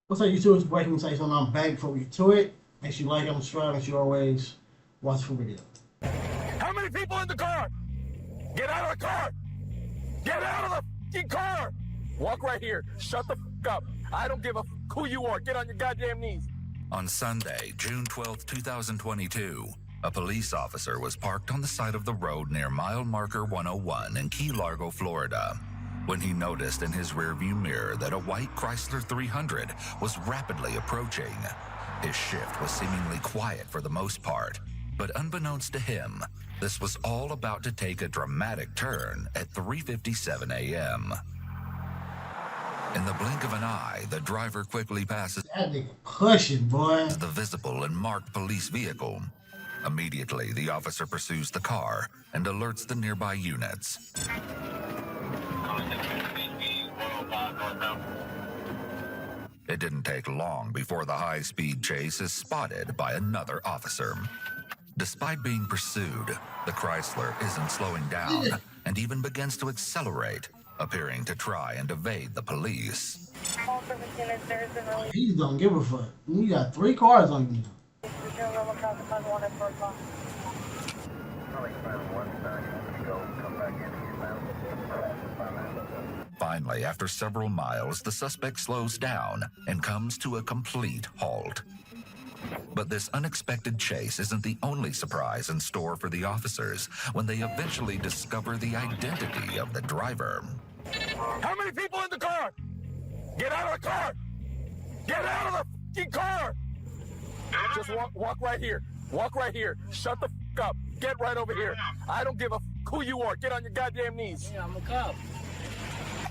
What's up, YouTube? It's Breaking Say something. I'm back before we get to it. Make sure you like, I'm subscribe, make sure you always watch the video. How many people in the car? Get out of the car! Get out of the fucking car! Walk right here. Shut the fuck up. I don't give a fuck who you are. Get on your goddamn knees. On Sunday, June 12, 2022, a police officer was parked on the side of the road near mile marker 101 in Key Largo, Florida, when he noticed in his rearview mirror that a white Chrysler 300 was rapidly approaching. His shift was seemingly quiet for the most part, but unbeknownst to him, this was all about to take a dramatic turn at 3:57 a.m. In the blink of an eye, the driver quickly passes That nigga pushing, boy. the visible and marked police vehicle. Immediately, the officer pursues the car and alerts the nearby units. It didn't take long before the high-speed chase is spotted by another officer. Despite being pursued, the Chrysler isn't slowing down and even begins to accelerate, appearing to try and evade the police. He don't give a fuck. You got 3 cars on you. Finally, after several miles, the suspect slows down and comes to a complete halt. But this unexpected chase isn't the only surprise in store for the officers when they eventually discover the identity of the driver. How many people in the car? Get out of the car! Get out of the fucking car! Just walk right here. Walk right here. Shut the fuck up. Get right over here. I don't give a fuck who you are. Get on your goddamn knees. Yeah, I'm a cop.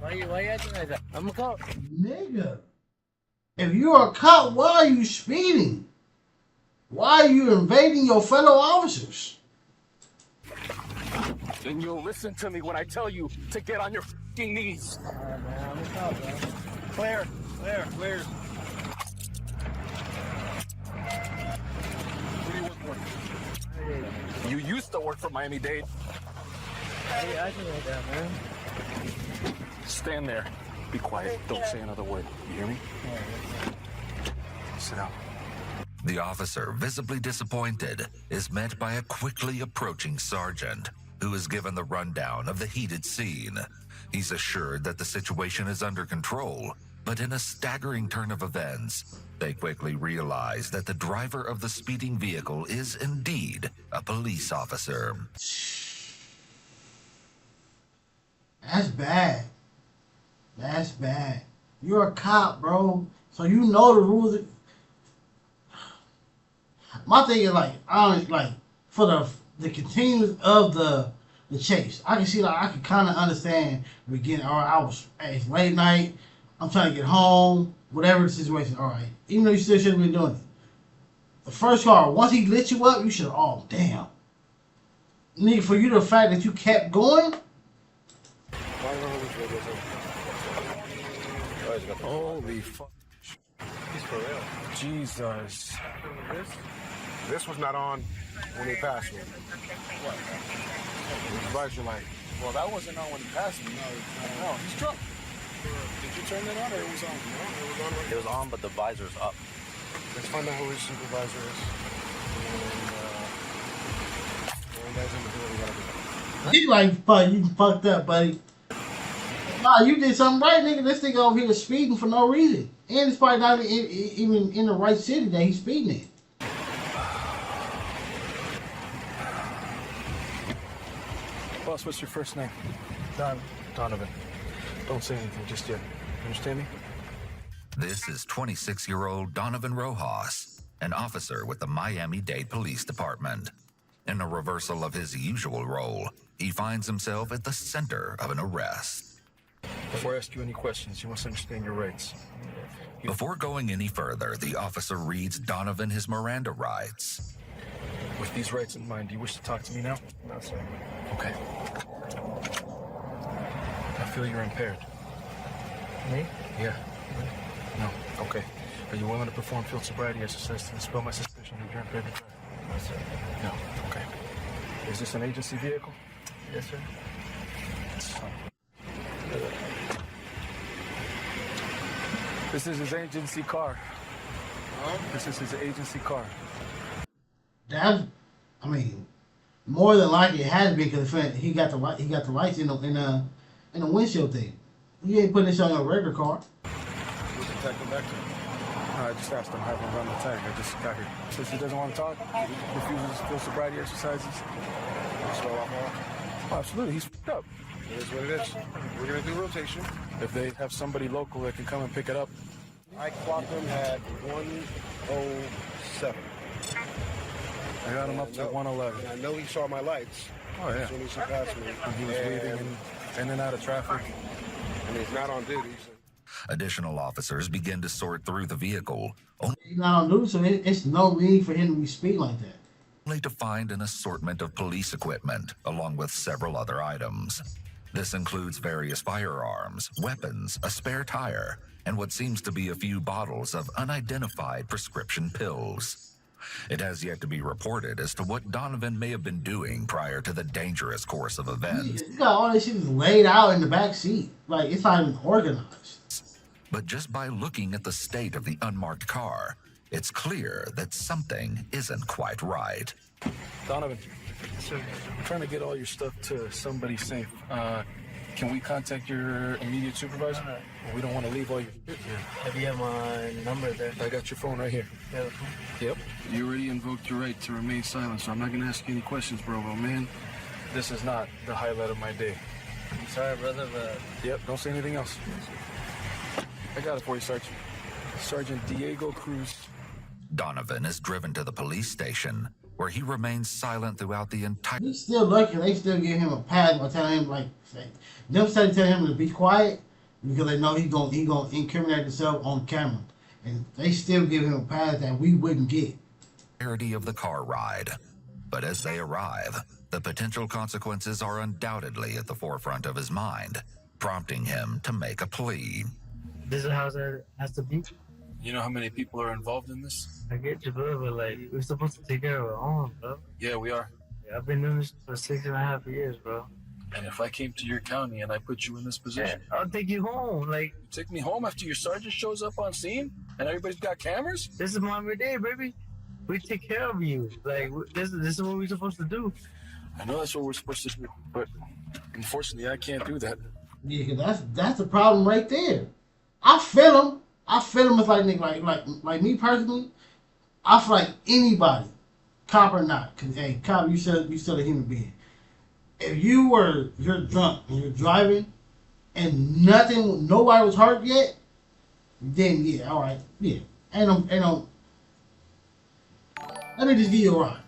Why you acting like that? I'm a cop. Nigga, if you're a cop, why are you speeding? Why are you invading your fellow officers? Then you'll listen to me when I tell you to get on your fucking knees. Alright, man, I'm a cop, man. Where? Where? Who do you work for? You used to work for Miami-Dade. Why you acting like that, man? Stand there. Be quiet. Don't say another word. You hear me? Sit down. The officer, visibly disappointed, is met by a quickly approaching sergeant who is given the rundown of the heated scene. He's assured that the situation is under control, but in a staggering turn of events, they quickly realize that the driver of the speeding vehicle is indeed a police officer. That's bad. That's bad. You're a cop, bro. So you know the rules. My thing is for the continuance of the chase. I can see I can kind of understand beginning. All right, it's late night. I'm trying to get home. Whatever the situation. All right, even though you still shouldn't be doing it. The first car, once he lit you up, you should. Oh damn, nigga, for you the fact that you kept going. Holy fuck. He's for real. Jesus. This was not on when he passed me. What? His visor light. Well, that wasn't on when he passed me. No, he's drunk. Did you turn that on or it was on? No, it was on. It was on, but the visor's up. Let's find out who his supervisor is. And guys in the door, we gotta do that. He like, fuck, you fucked up, buddy. Nah, you did something right, nigga. This nigga over here is speeding for no reason. And it's probably not even in the right city that he's speeding in. Boss, what's your first name? Donovan. Don't say anything just yet. You understand me? This is 26-year-old Donovan Rojas, an officer with the Miami-Dade Police Department. In a reversal of his usual role, he finds himself at the center of an arrest. Before I ask you any questions, you must understand your rights. Before going any further, the officer reads Donovan his Miranda rights. With these rights in mind, do you wish to talk to me now? No, sir. Okay. I feel you're impaired. Me? Yeah. No. Okay. Are you willing to perform field sobriety exercise to dispel my suspicion that you're impaired to drive? Yes, sir. No. Okay. Is this an agency vehicle? Yes, sir. This is his agency car. This is his agency car. That, I mean, more than likely it has to be because he got the lights in the windshield thing. You ain't putting this on a regular car. Who's the tag come back to? I just asked him, have him run the tag. I just got here. Since he doesn't want to talk, he refuses field sobriety exercises. So a lot more. Oh, absolutely, he's f***ed up. It is what it is. We're gonna do rotation. If they have somebody local that can come and pick it up. I clocked him at 107. I got him up to 111. And I know he saw my lights. Oh yeah. As soon as he passed me. And he was weaving in and out of traffic. And he's not on duty. So. Additional officers begin to sort through the vehicle, He's not on duty, so it's no need for him to be speeding like that. only to find an assortment of police equipment, along with several other items. This includes various firearms, weapons, a spare tire, and what seems to be a few bottles of unidentified prescription pills. It has yet to be reported as to what Donovan may have been doing prior to the dangerous course of events. You got all this shit laid out in the back seat. Like, it's not even organized. But just by looking at the state of the unmarked car, it's clear that something isn't quite right. Donovan, I'm trying to get all your stuff to somebody safe. Can we contact your immediate supervisor? We don't want to leave all your shit here. Have you have my number there? I got your phone right here. Yeah. Yep. You already invoked your right to remain silent, so I'm not going to ask you any questions, bro. But man, this is not the highlight of my day. I'm sorry, brother, but... Yep, don't say anything else. I got it for you, Sergeant. Sergeant Diego Cruz. Donovan is driven to the police station, where he remains silent throughout the entire... He's still lucky they still give him a pass by telling him, like, them telling him to be quiet because they know he gonna incriminate himself on camera. And they still give him a pass that we wouldn't get. ...entirety of the car ride. But as they arrive, the potential consequences are undoubtedly at the forefront of his mind, prompting him to make a plea. This is how it has to be. You know how many people are involved in this? I get you, bro, but like, we're supposed to take care of our own, bro. Yeah, we are. Yeah, I've been doing this for 6.5 years, bro. And if I came to your county and I put you in this position, I'll take you home. Like, you take me home after your sergeant shows up on scene and everybody's got cameras? this is my day, baby. We take care of you. Like, this is what we're supposed to do. I know that's what we're supposed to do, but unfortunately, I can't do that. Yeah, cause that's the problem right there. I feel him. It's like nigga, like me personally. I feel like anybody, cop or not, cause hey, cop, you still a human being. If you're drunk and you're driving, and nobody was hurt yet, then yeah, all right, yeah, ain't no. Let me just give you a ride.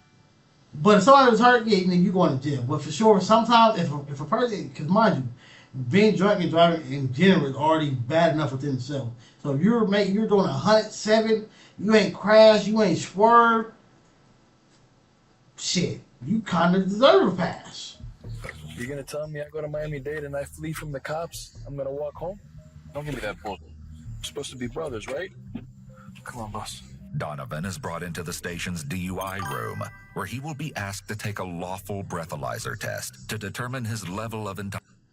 But if somebody was hurt, yeah, then you going to jail. But for sure, sometimes if a person, because mind you, being drunk and driving in general is already bad enough within itself. So if you're doing 107, you ain't crashed, you ain't swerved, shit, you kind of deserve a pass. You're gonna tell me I go to Miami-Dade and I flee from the cops? I'm gonna walk home? Don't give me that bull. We're supposed to be brothers, right? Come on, boss. Donovan is brought into the station's DUI room, where he will be asked to take a lawful breathalyzer test to determine his level of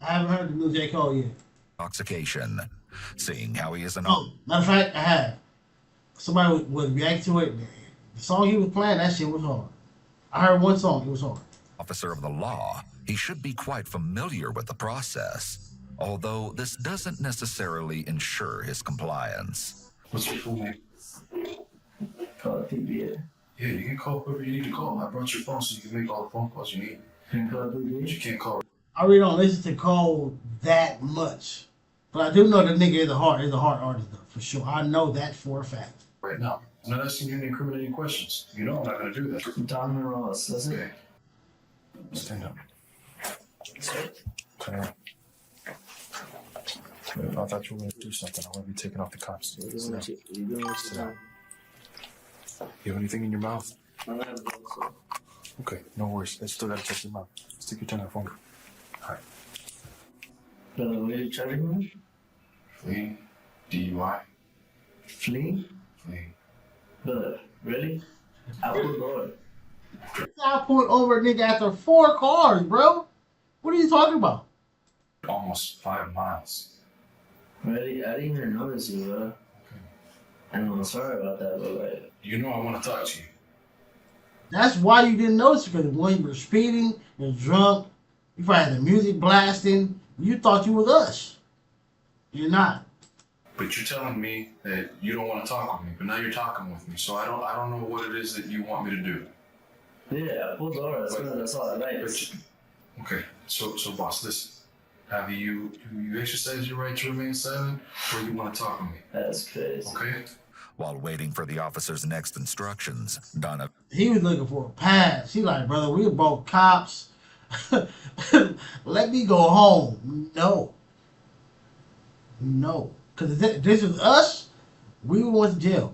I haven't heard the new J. Cole yet. intoxication. Seeing how he is an Oh, matter of fact, I have. Somebody would react to it. The song he was playing, that shit was hard. I heard one song, it was hard. officer of the law, he should be quite familiar with the process, although this doesn't necessarily ensure his compliance. What's your full name? Call it PBA. Yeah, you can call whoever you need to call. I brought your phone so you can make all the phone calls you need. You can call it But PBA. you can't call. I really don't listen to Cole that much. But I do know the nigga is a hard artist though, for sure. I know that for a fact. Right now. I'm not asking you any incriminating questions. You know I'm not gonna do that. Donovan Ross, that's it. Okay. Stand up. Turn around. I thought you were gonna do something. I want to be taking off the cops. You're Sit doing down. what you're doing what Sit you're down. You have anything in your mouth? doing. I'm not doing so. Okay, no worries. I still gotta check your mouth. Stick your tongue out for me. Alright. Brother, what are you charging me? Fleeing. DUI. Flee? Fleeing. Brother, really? I will go. I pulled over a nigga after 4 cars, bro. What are you talking about? Almost 5 miles. Really? I didn't even notice you, bro. I know, I'm sorry about that, but like, You know I want to talk to you. That's why you didn't notice, because when you were speeding, you're drunk, you probably had the music blasting, you thought you was us. You're not. But you're telling me that you don't want to talk with me, but now you're talking with me. So I don't know what it is that you want me to do. yeah, I pulled over. That's all I like. Okay, so boss, listen. Have you exercised your right to remain silent, or you want to talk with me? That's crazy. Okay. While waiting for the officer's next instructions, Donovan He was looking for a pass. He like, brother, we were both cops. Let me go home. No. Because if this is us, we went to jail.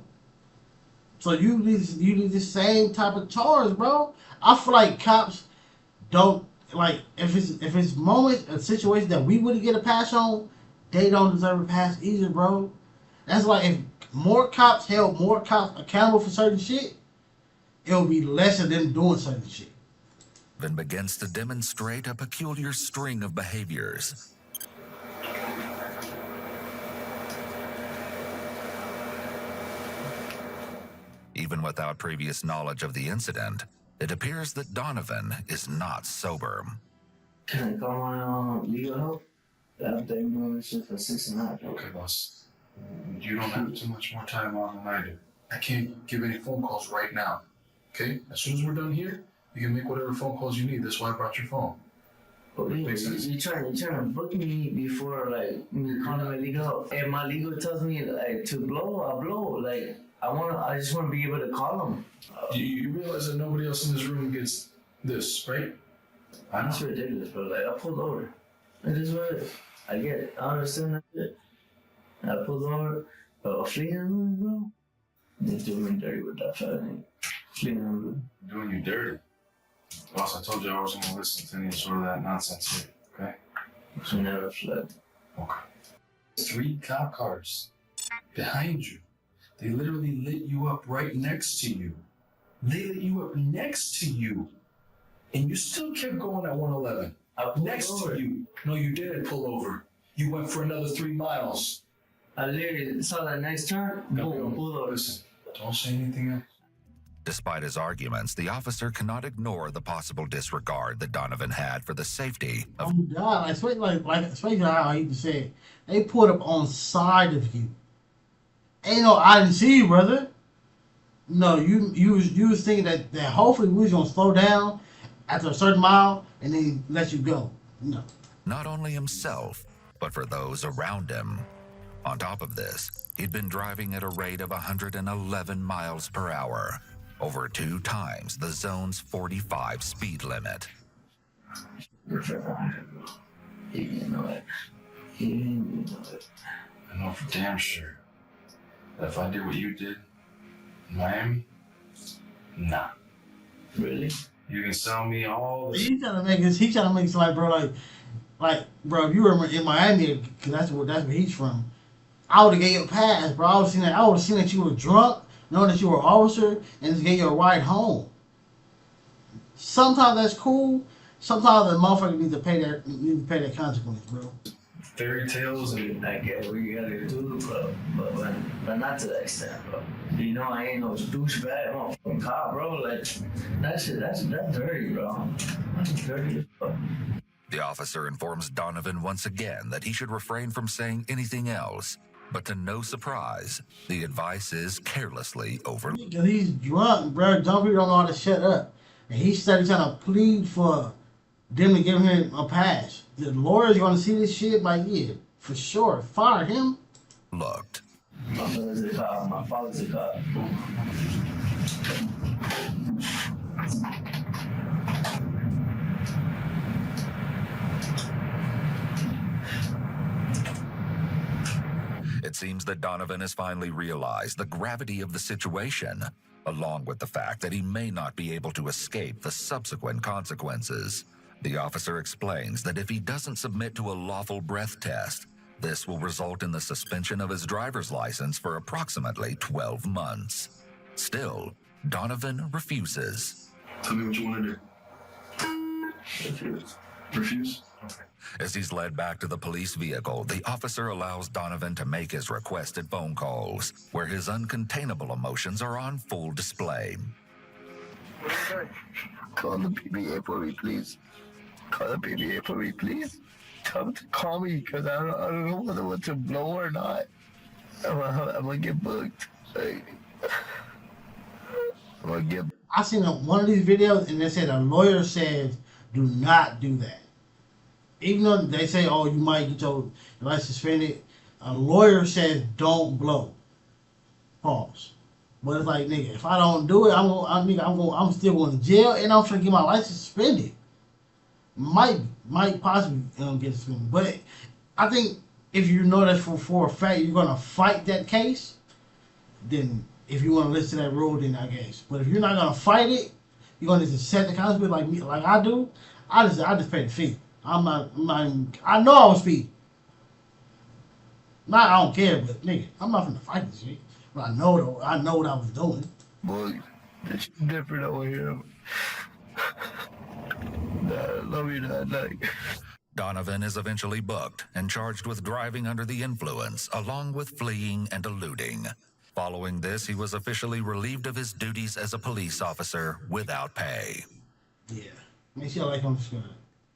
So you need the same type of charge, bro. I feel like cops don't, like, if it's moments, a situation that we wouldn't get a pass on, they don't deserve a pass either, bro. That's why if more cops held more cops accountable for certain shit, it would be less of them doing certain shit. begins to demonstrate a peculiar string of behaviors. Even without previous knowledge of the incident, it appears that Donovan is not sober. Can I call my legal help? I've been doing this shit for 6.5 years. Okay, boss. You don't have too much more time on than I do. I can't give any phone calls right now. Okay? As soon as we're done here, you can make whatever phone calls you need. That's why I brought your phone. But you trying to book me before like me calling my legal help. If my legal tells me like to blow, I'll blow. Like I just want to be able to call them. You realize that nobody else in this room gets this, right? I know. That's ridiculous, bro. Like I pulled over. It is what it is. I get it. I understand that shit. I pulled over. Fleeing, bro. They do me dirty with that fat thing. Fleeing, Doing you dirty. Boss, I told you I wasn't going to listen to any sort of that nonsense here, okay? bro. Never fled. Okay. 3 cop cars behind you. They literally lit you up right next to you. They lit you up next to you. And you still kept going at 111. Next to you. No, you didn't pull over. You went for another 3 miles. I literally saw that next turn. Boom, pulled over. Listen, don't say anything else. Despite his arguments, the officer cannot ignore the possible disregard that Donovan had for the safety of Oh God, especially how he said, they pulled up on side of you. Ain't no, I didn't see you, brother. No, you was thinking that hopefully we was gonna slow down after a certain mile and then let you go. No. not only himself, but for those around him. On top of this, he'd been driving at a rate of 111 miles per hour, over 2 times the zone's 45 speed limit. He didn't know it. He didn't know it. I know for damn sure that if I did what you did in Miami, nah. Really? You can sell me all this. He trying to make it like, bro, like, bro, if you were in Miami, because that's where he's from, I would have gave you a pass, bro. I would have seen that you were drunk, knowing that you were an officer, and just gave you a ride home. Sometimes that's cool. Sometimes the motherfucker needs to pay that consequence, bro. Fairy tales and I get what you gotta do, bro. But not to that extent, bro. You know I ain't no douchebag, motherfucking cop, bro. Like that shit, that's dirty, bro. That's dirty as fuck. The officer informs Donovan once again that he should refrain from saying anything else, but to no surprise, the advice is carelessly overlooked. Because he's drunk, bro. Dumb people don't know how to shut up. And he's started trying to plead for them to give him a pass. The lawyer's gonna see this shit, like, yeah, for sure. Fire him. My father's a cop. My father's a cop. It seems that Donovan has finally realized the gravity of the situation, along with the fact that he may not be able to escape the subsequent consequences. The officer explains that if he doesn't submit to a lawful breath test, this will result in the suspension of his driver's license for approximately 12 months. Still, Donovan refuses. tell me what you want to do. Refuse. Refuse? Okay. As he's led back to the police vehicle, the officer allows Donovan to make his requested phone calls, where his uncontainable emotions are on full display. Call the PBA for me, please. Call the PBA for me, please. Tell them to call me, because I don't know whether what to blow or not. I'm gonna get booked. Like, I'm gonna get. I seen one of these videos and they said a lawyer says do not do that. Even though they say, oh, you might get your license suspended, a lawyer says don't blow. Pause. But it's like, nigga, if I don't do it, I'm still going to jail and I'm trying to get my license suspended. Might possibly get suspended. But I think if you know that for a fact you're going to fight that case, then if you want to listen to that rule, then I guess. But if you're not going to fight it, you're going to just set the consequence like me, like I do. I just pay the fee. I'm not even, I know I was speeding. Not I don't care, but nigga, I'm not gonna fight this shit. But I know what I was doing. Boy, it's different over here. Nah, I love you that night. Donovan is eventually booked and charged with driving under the influence, along with fleeing and eluding. Following this, he was officially relieved of his duties as a police officer without pay. Yeah. Make sure you like on the screen.